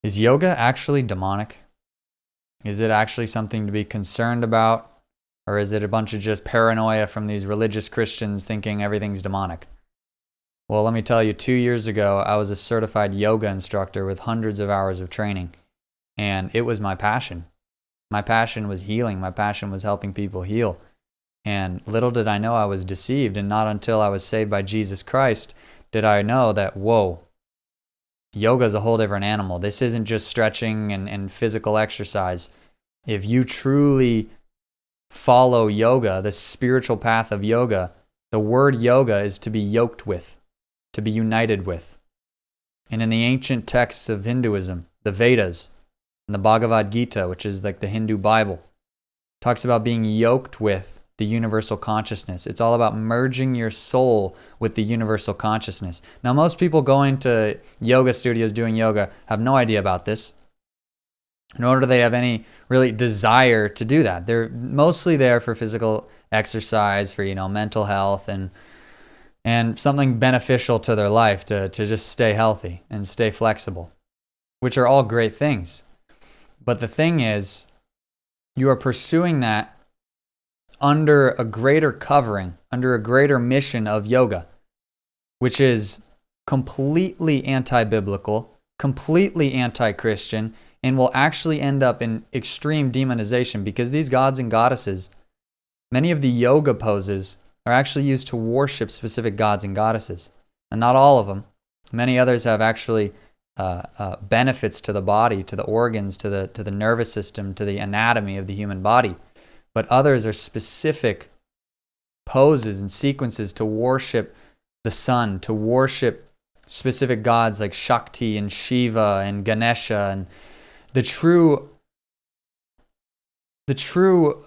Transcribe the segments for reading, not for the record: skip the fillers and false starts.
Is yoga actually demonic? Is it actually something to be concerned about? Or is it a bunch of just paranoia from these religious Christians thinking everything's demonic? Well, let me tell you, 2 years ago, I was a certified yoga instructor with hundreds of hours of training. And it was my passion. My passion was healing. My passion was helping people heal. And little did I know I was deceived. And not until I was saved by Jesus Christ did I know that, whoa, yoga is a whole different animal. This isn't just stretching and physical exercise. If you truly follow yoga, the spiritual path of yoga, the word yoga is to be yoked with, to be united with. And in the ancient texts of Hinduism, the Vedas, and the Bhagavad Gita, which is like the Hindu Bible, talks about being yoked with the universal consciousness. It's all about merging your soul with the universal consciousness. Now, most people going to yoga studios doing yoga have no idea about this, nor do they have any really desire to do that. They're mostly there for physical exercise, for mental health, and something beneficial to their life to just stay healthy and stay flexible, which are all great things. But the thing is, you are pursuing that under a greater covering, under a greater mission of yoga, which is completely anti-biblical, completely anti-Christian, and will actually end up in extreme demonization, because these gods and goddesses, many of the yoga poses are actually used to worship specific gods and goddesses. And not all of them. Many others have actually benefits to the body, to the organs, to the nervous system, to the anatomy of the human body. But others are specific poses and sequences to worship the sun, to worship specific gods like Shakti and Shiva and Ganesha. And the true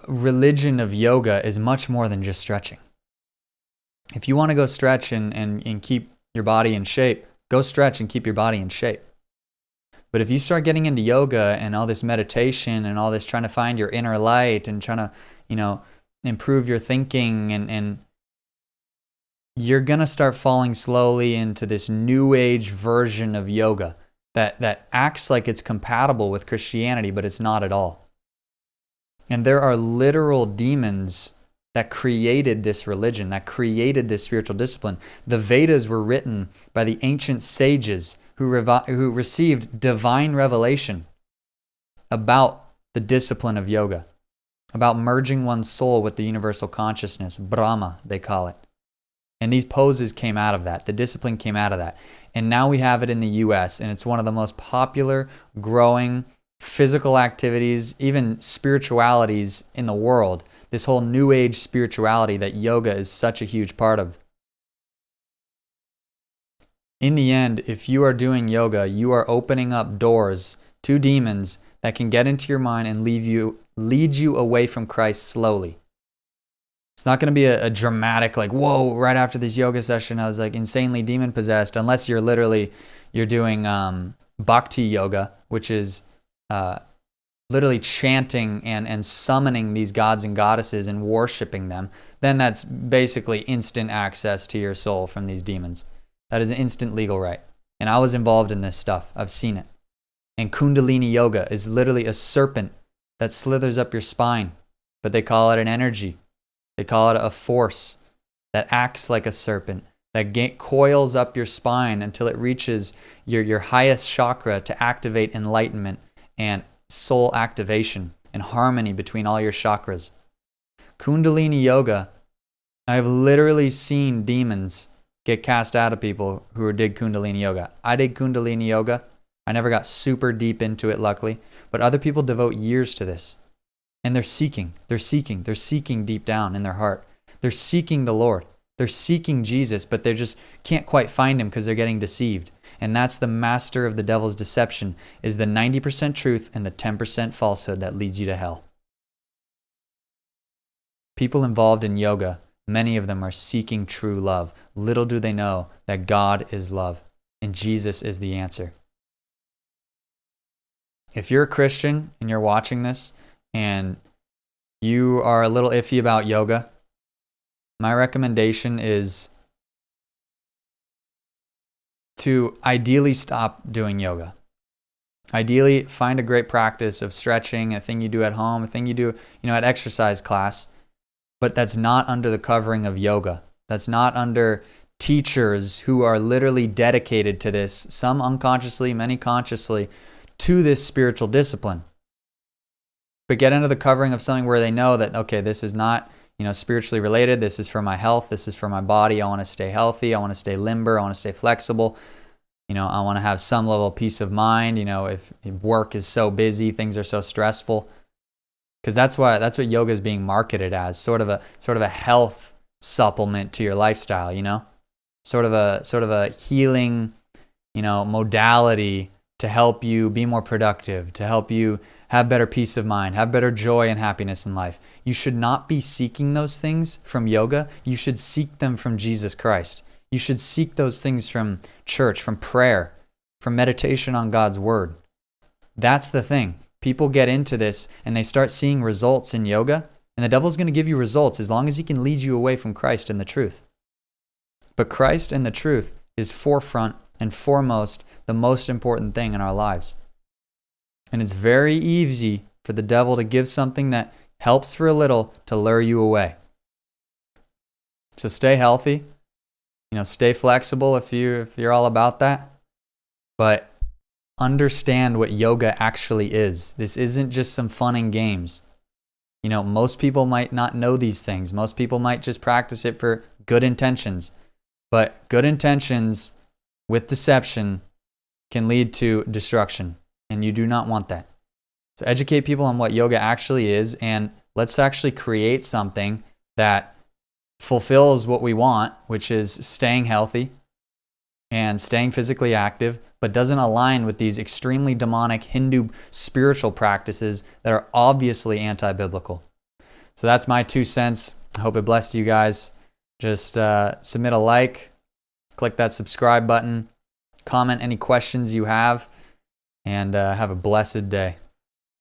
religion of yoga is much more than just stretching. If you want to go stretch and keep your body in shape, go stretch and keep your body in shape. But if you start getting into yoga and all this meditation and all this trying to find your inner light and trying to, improve your thinking, and you're going to start falling slowly into this new age version of yoga that acts like it's compatible with Christianity, but it's not at all. And there are literal demons that created this religion, that created this spiritual discipline. The Vedas were written by the ancient sages who received divine revelation about the discipline of yoga, about merging one's soul with the universal consciousness, Brahma, they call it. And these poses came out of that. The discipline came out of that. And now we have it in the US, and it's one of the most popular, growing physical activities, even spiritualities in the world. This whole new age spirituality that yoga is such a huge part of. In the end, if you are doing yoga, you are opening up doors to demons that can get into your mind and lead you away from Christ slowly. It's not going to be a dramatic, like, whoa, right after this yoga session, I was like insanely demon possessed, unless you're doing bhakti yoga, which is literally chanting and summoning these gods and goddesses and worshiping them. Then that's basically instant access to your soul from these demons. That is an instant legal right. And I was involved in this stuff. I've seen it. And Kundalini yoga is literally a serpent that slithers up your spine, but they call it an energy. They call it a force that acts like a serpent, that coils up your spine until it reaches your highest chakra to activate enlightenment and soul activation and harmony between all your chakras. Kundalini yoga, I've literally seen demons get cast out of people who did Kundalini yoga. I did Kundalini yoga. I never got super deep into it, luckily, but other people devote years to this. And they're seeking deep down in their heart. They're seeking the Lord. They're seeking Jesus, but they just can't quite find him because they're getting deceived. And that's the master of the devil's deception, is the 90% truth and the 10% falsehood that leads you to hell. People involved in yoga, many of them are seeking true love. Little do they know that God is love and Jesus is the answer. If you're a Christian and you're watching this and you are a little iffy about yoga, my recommendation is to ideally stop doing yoga. Ideally, find a great practice of stretching, a thing you do at home, a thing you do, at exercise class, but that's not under the covering of yoga. That's not under teachers who are literally dedicated to this, some unconsciously, many consciously, to this spiritual discipline. But get under the covering of something where they know that, okay, this is not, spiritually related. This is for my health. This is for my body. I want to stay healthy. I want to stay limber. I want to stay flexible. I want to have some level of peace of mind. If work is so busy, things are so stressful. Because that's what yoga is being marketed as, sort of a health supplement to your lifestyle, sort of a healing, modality to help you be more productive, to help you have better peace of mind, have better joy and happiness in life. You should not be seeking those things from yoga. You should seek them from Jesus Christ. You should seek those things from church, from prayer, from meditation on God's word. That's the thing. People get into this and they start seeing results in yoga, and the devil's going to give you results as long as he can lead you away from Christ and the truth. But Christ and the truth is forefront and foremost the most important thing in our lives. And it's very easy for the devil to give something that helps for a little to lure you away. So stay healthy, stay flexible if you're all about that. But understand what yoga actually is. This isn't just some fun and games. Most people might not know these things. Most people might just practice it for good intentions. But good intentions with deception can lead to destruction, and you do not want that. So educate people on what yoga actually is, and let's actually create something that fulfills what we want, which is staying healthy and staying physically active, but doesn't align with these extremely demonic Hindu spiritual practices that are obviously anti-biblical. So that's my 2 cents. I hope it blessed you guys. Just submit a like, click that subscribe button, comment any questions you have, and have a blessed day.